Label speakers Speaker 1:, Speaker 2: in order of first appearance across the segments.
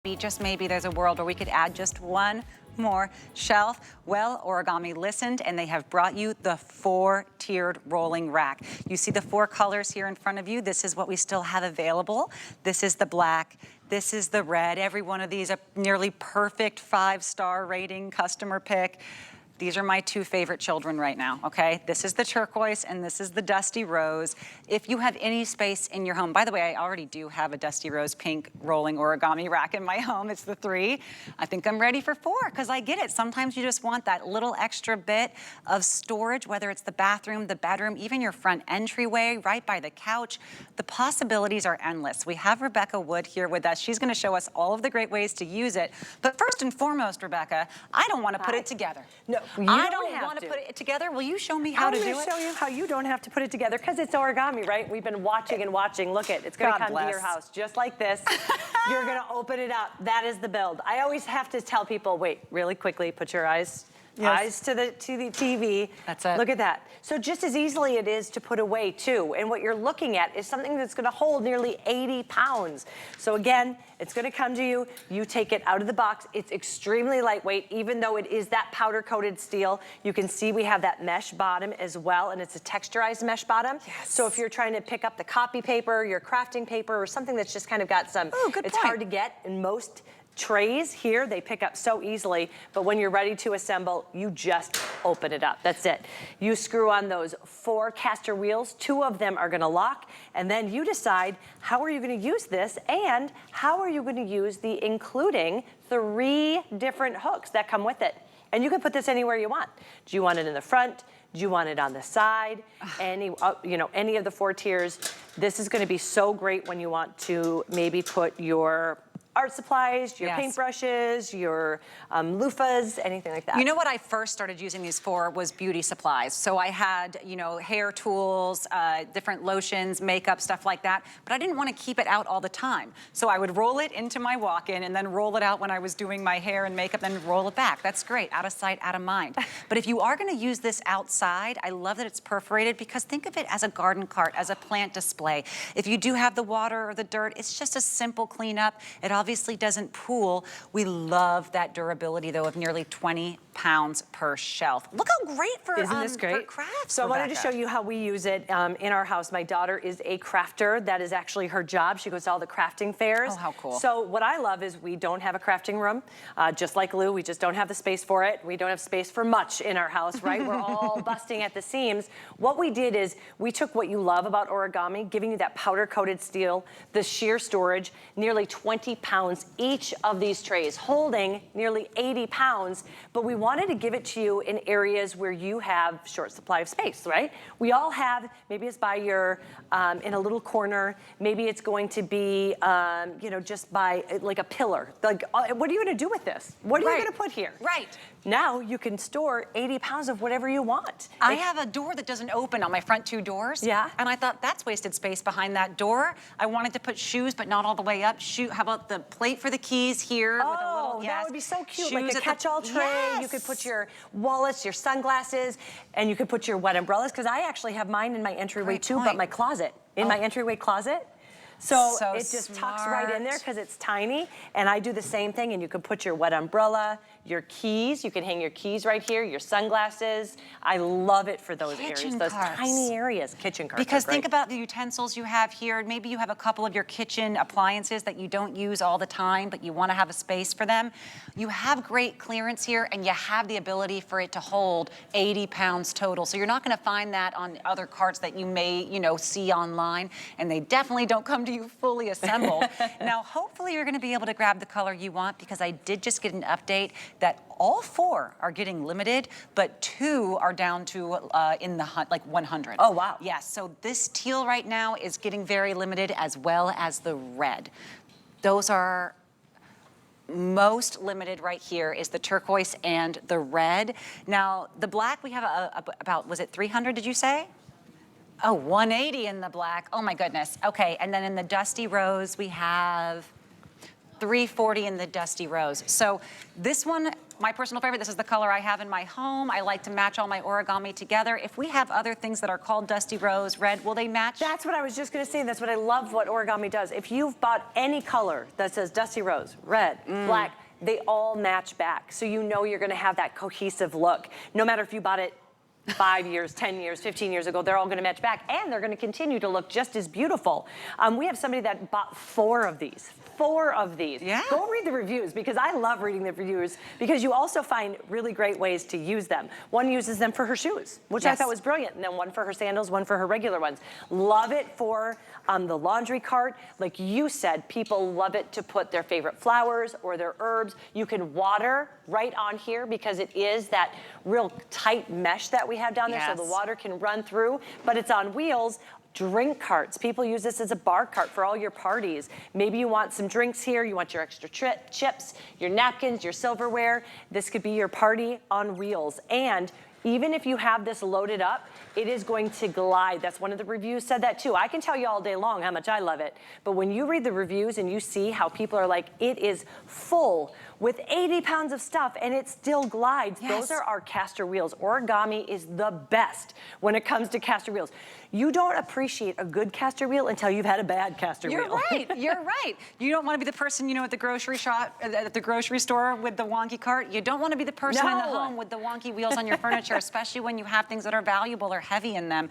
Speaker 1: Just maybe there's a world where we could add just one more shelf. Well, Origami listened and they have brought you the 4-tiered rolling rack. You see the 4 colors here in front of you. This is what we still have available. This is the black. This is the red. Every one of these a nearly perfect 5-star rating customer pick. These are my 2 favorite children right now, okay? This is the turquoise and this is the dusty rose. If you have any space in your home, by the way, I already do have a dusty rose pink rolling origami rack in my home. It's the 3. I think I'm ready for 4 because I get it. Sometimes you just want that little extra bit of storage, whether it's the bathroom, the bedroom, even your front entryway, right by the couch. The possibilities are endless. We have Rebecca Wood here with us. She's gonna show us all of the great ways to use it. But first and foremost, Rebecca, I don't wanna put it together.
Speaker 2: No.
Speaker 1: I don't want to put it together. Will you show me how to do it?
Speaker 2: I'm going to show you how you don't have to put it together because it's origami, right? We've been watching and watching. Look it's going to come to your house just like this. You're going to open it up. That is the build. I always have to tell people, wait, really quickly, put your eyes to the TV.
Speaker 1: That's it.
Speaker 2: Look at that. So just as easily it is to put away too. And what you're looking at is something that's going to hold nearly 80 pounds. So again, it's going to come to you. You take it out of the box. It's extremely lightweight, even though it is that powder coated steel. You can see we have that mesh bottom as well, and it's a texturized mesh bottom.
Speaker 1: Yes.
Speaker 2: So if you're trying to pick up the copy paper, your crafting paper, or something that's just kind of got some, it's hard to get in most trays here, they pick up so easily, but when you're ready to assemble, you just open it up. That's it. You screw on those 4 caster wheels. 2 of them are gonna lock, and then you decide how are you gonna use this and how are you gonna use the including 3 different hooks that come with it. And you can put this anywhere you want. Do you want it in the front? Do you want it on the side? Any, any of the 4 tiers. This is gonna be so great when you want to maybe put your art supplies, your paintbrushes, your loofahs, anything like that.
Speaker 1: You know what I first started using these for was beauty supplies. So I had, hair tools, different lotions, makeup, stuff like that. But I didn't want to keep it out all the time. So I would roll it into my walk-in and then roll it out when I was doing my hair and makeup, then roll it back. That's great, out of sight, out of mind. But if you are going to use this outside, I love that it's perforated because think of it as a garden cart, as a plant display. If you do have the water or the dirt, it's just a simple cleanup. It obviously doesn't pool. We love that durability though of nearly 20 pounds per shelf. Look how great for
Speaker 2: Isn't this great?
Speaker 1: For crafts,
Speaker 2: so
Speaker 1: Rebecca.
Speaker 2: I wanted to show you how we use it in our house. My daughter is a crafter. That is actually her job. She goes to all the crafting fairs.
Speaker 1: Oh, how cool.
Speaker 2: So what I love is we don't have a crafting room. Just like Lou, we just don't have the space for it. We don't have space for much in our house, right? We're all busting at the seams. What we did is we took what you love about origami, giving you that powder coated steel, the sheer storage, nearly 20 pounds each of these trays, holding nearly 80 pounds, but we wanted to give it to you in areas where you have short supply of space, right? We all have, maybe it's by your, in a little corner, maybe it's going to be, just by like a pillar. Like, what are you gonna do with this? What are you gonna put here?
Speaker 1: Right.
Speaker 2: Now you can store 80 pounds of whatever you want.
Speaker 1: I have a door that doesn't open on my front 2 doors.
Speaker 2: Yeah.
Speaker 1: And I thought that's wasted space behind that door. I wanted to put shoes, but not all the way up. How about the plate for the keys here?
Speaker 2: Oh,
Speaker 1: with a little,
Speaker 2: that would be so cute.
Speaker 1: Shoes
Speaker 2: like a catch-all tray.
Speaker 1: Yes.
Speaker 2: You could put your wallets, your sunglasses, and you could put your wet umbrellas, because I actually have mine in my entryway too, but my closet. In my entryway closet. So it just tucks right in there because it's tiny. And I do the same thing, and you can put your wet umbrella, your keys, you can hang your keys right here, your sunglasses. I love it for those areas, those tiny areas. Kitchen carts
Speaker 1: Because
Speaker 2: are great.
Speaker 1: think about the utensils you have here. Maybe you have a couple of your kitchen appliances that you don't use all the time, but you want to have a space for them. You have great clearance here, and you have the ability for it to hold 80 pounds total. So you're not going to find that on other carts that you may, see online, and they definitely don't come to you fully assembled. Now, hopefully you're going to be able to grab the color you want, because I did just get an update that all 4 are getting limited, but 2 are down to in the like 100.
Speaker 2: Oh, wow.
Speaker 1: Yes, so this teal right now is getting very limited, as well as the red. Those are most limited right here is the turquoise and the red. Now, the black we have about, was it 300, did you say? Oh, 180 in the black. Oh my goodness. Okay, and then in the dusty rose, we have 340 in the dusty rose. So this one my personal favorite. This is the color I have in my home. I like to match all my origami together. If we have other things that are called Dusty Rose, red, will they match?
Speaker 2: That's what I was just gonna say. That's what I love what Origami does. If you've bought any color that says Dusty Rose, red, black, they all match back. So you know you're gonna have that cohesive look. No matter if you bought it 5 years, 10 years, 15 years ago, they're all gonna match back, and they're gonna continue to look just as beautiful. We have somebody that bought 4 of these. 4 of these.
Speaker 1: Yeah.
Speaker 2: Go read the reviews, because I love reading the reviews, because you also find really great ways to use them. One uses them for her shoes, which I thought was brilliant, and then one for her sandals, one for her regular ones. Love it for the laundry cart. Like you said, people love it to put their favorite flowers or their herbs. You can water right on here, because it is that real tight mesh that we have down there, so the water can run through, but it's on wheels. Drink carts. People use this as a bar cart for all your parties. Maybe you want some drinks here, you want your extra chips, your napkins, your silverware. This could be your party on wheels. And even if you have this loaded up, it is going to glide. That's one of the reviews said that too. I can tell you all day long how much I love it. But when you read the reviews and you see how people are like, it is full with 80 pounds of stuff and it still glides. Those are our caster wheels. Origami is the best when it comes to caster wheels. You don't appreciate a good caster wheel until you've had a bad caster wheel.
Speaker 1: You're right, you're right. You don't want to be the person, you know, at the grocery shop, at the grocery store with the wonky cart. You don't want to be the person in the home with the wonky wheels on your furniture, especially when you have things that are valuable or heavy in them.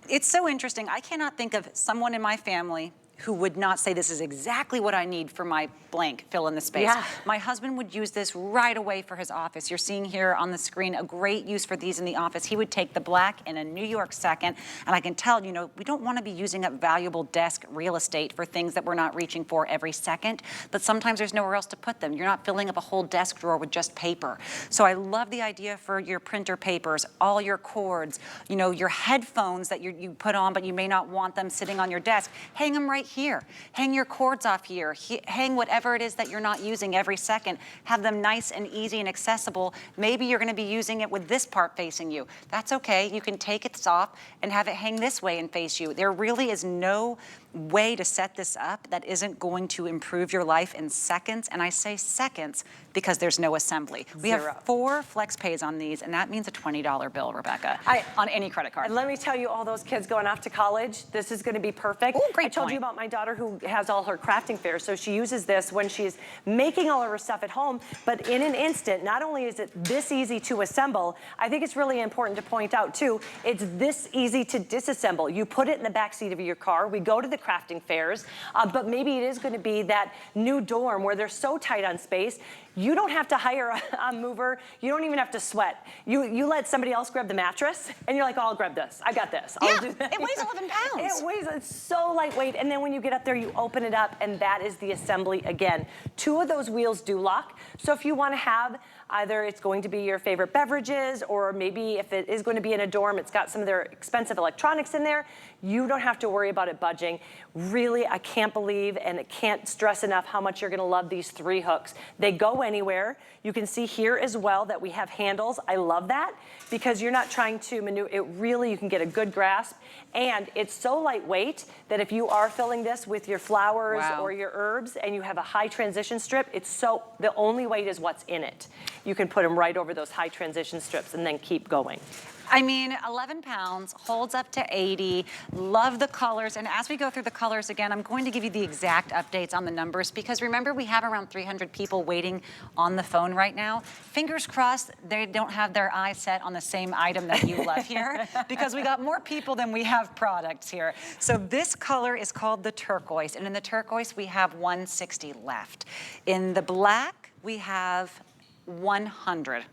Speaker 1: It's so interesting. I cannot think of someone in my family who would not say this is exactly what I need for my blank, fill in the space. My husband would use this right away for his office. You're seeing here on the screen a great use for these in the office. He would take the black in a New York second, and I can tell, you know, we don't want to be using up valuable desk real estate for things that we're not reaching for every second, but sometimes there's nowhere else to put them. You're not filling up a whole desk drawer with just paper. So I love the idea for your printer papers, all your cords, you know, your headphones that you put on, but you may not want them sitting on your desk. Hang them right here. Hang your cords off here. Hang whatever it is that you're not using every second. Have them nice and easy and accessible. Maybe you're going to be using it with this part facing you. That's okay. You can take it off and have it hang this way and face you. There really is no way to set this up that isn't going to improve your life in seconds. And I say seconds because there's no assembly. We have 4 flex pays on these, and that means a $20 bill, Rebecca, on any credit card.
Speaker 2: And let me tell you, all those kids going off to college, this is going to be perfect.
Speaker 1: Ooh, great
Speaker 2: I told you about my daughter who has all her crafting fairs, so she uses this when she's making all of her stuff at home, but in an instant. Not only is it this easy to assemble, I think it's really important to point out too, it's this easy to disassemble. You put it in the back seat of your car. We go to the crafting fairs, but maybe it is going to be that new dorm where they're so tight on space. You don't have to hire a mover. You don't even have to sweat. You let somebody else grab the mattress, and you're like, oh, I'll grab this. I got this. I'll do that.
Speaker 1: It weighs 11 pounds.
Speaker 2: It's so lightweight. And then when you get up there, you open it up, and that is the assembly again. 2 of those wheels do lock. So if you want to have either it's going to be your favorite beverages, or maybe if it is going to be in a dorm, it's got some of their expensive electronics in there, you don't have to worry about it budging. Really, I can't believe and I can't stress enough how much you're going to love these 3 hooks. They go anywhere. You can see here as well that we have handles. I love that because you're not trying to maneuver. It really, you can get a good grasp, and it's so lightweight that if you are filling this with your flowers or your herbs and you have a high transition strip, it's so, the only weight is what's in it. You can put them right over those high transition strips and then keep going.
Speaker 1: I mean, 11 pounds, holds up to 80, love the colors. And as we go through the colors again, I'm going to give you the exact updates on the numbers, because remember, we have around 300 people waiting on the phone right now. Fingers crossed they don't have their eyes set on the same item that you love here, because we got more people than we have products here. So this color is called the turquoise, and in the turquoise, we have 160 left. In the black, we have 100.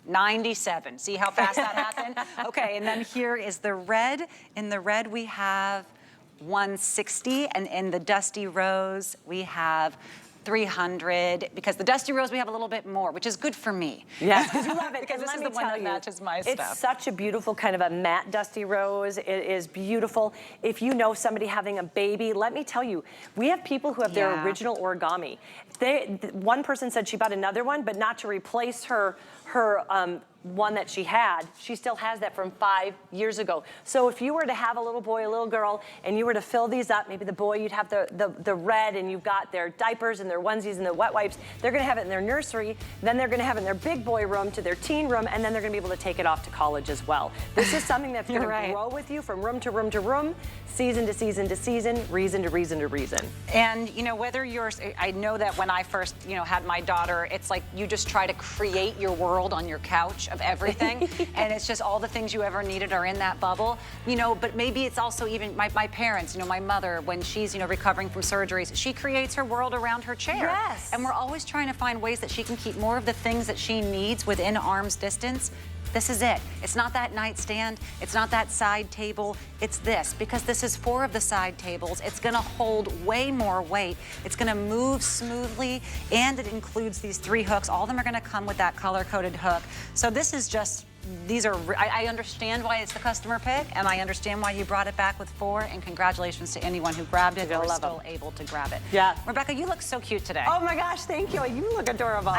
Speaker 1: 97. See how fast that happened? Okay, and then here is the red. In the red, we have 160, and in the dusty rose, we have 300, because the dusty rose we have a little bit more, which is good for me.
Speaker 2: Yes, because you love it.
Speaker 1: Because this is the one that matches my stuff.
Speaker 2: It's such a beautiful kind of a matte dusty rose. It is beautiful. If you know somebody having a baby, let me tell you, we have people who have their original origami. One person said she bought another one, but not to replace her one that she had, she still has that from 5 years ago. So if you were to have a little boy, a little girl, and you were to fill these up, maybe the boy, you'd have the red, and you've got their diapers and their onesies and their wet wipes. They're gonna have it in their nursery, then they're gonna have it in their big boy room to their teen room, and then they're gonna be able to take it off to college as well. This is something that's gonna grow with you from room to room to room, season to season to season, reason to reason to reason.
Speaker 1: And you know, whether you're, I know that when I first, you know, had my daughter, it's like you just try to create your world on your couch of everything, and it's just all the things you ever needed are in that bubble, you know. But maybe it's also even my parents, you know, my mother, when she's, you know, recovering from surgeries, she creates her world around her chair.
Speaker 2: Yes.
Speaker 1: And we're always trying to find ways that she can keep more of the things that she needs within arm's distance. This is it. It's not that nightstand. It's not that side table. It's this, because this is 4 of the side tables. It's gonna hold way more weight. It's gonna move smoothly, and it includes these 3 hooks. All of them are gonna come with that color-coded hook. So this is just, these are, I understand why it's the customer pick, and I understand why you brought it back with 4, and congratulations to anyone who grabbed it or is still able to grab it.
Speaker 2: Yeah.
Speaker 1: Rebecca, you look so cute today.
Speaker 2: Oh my gosh, thank you. You look adorable.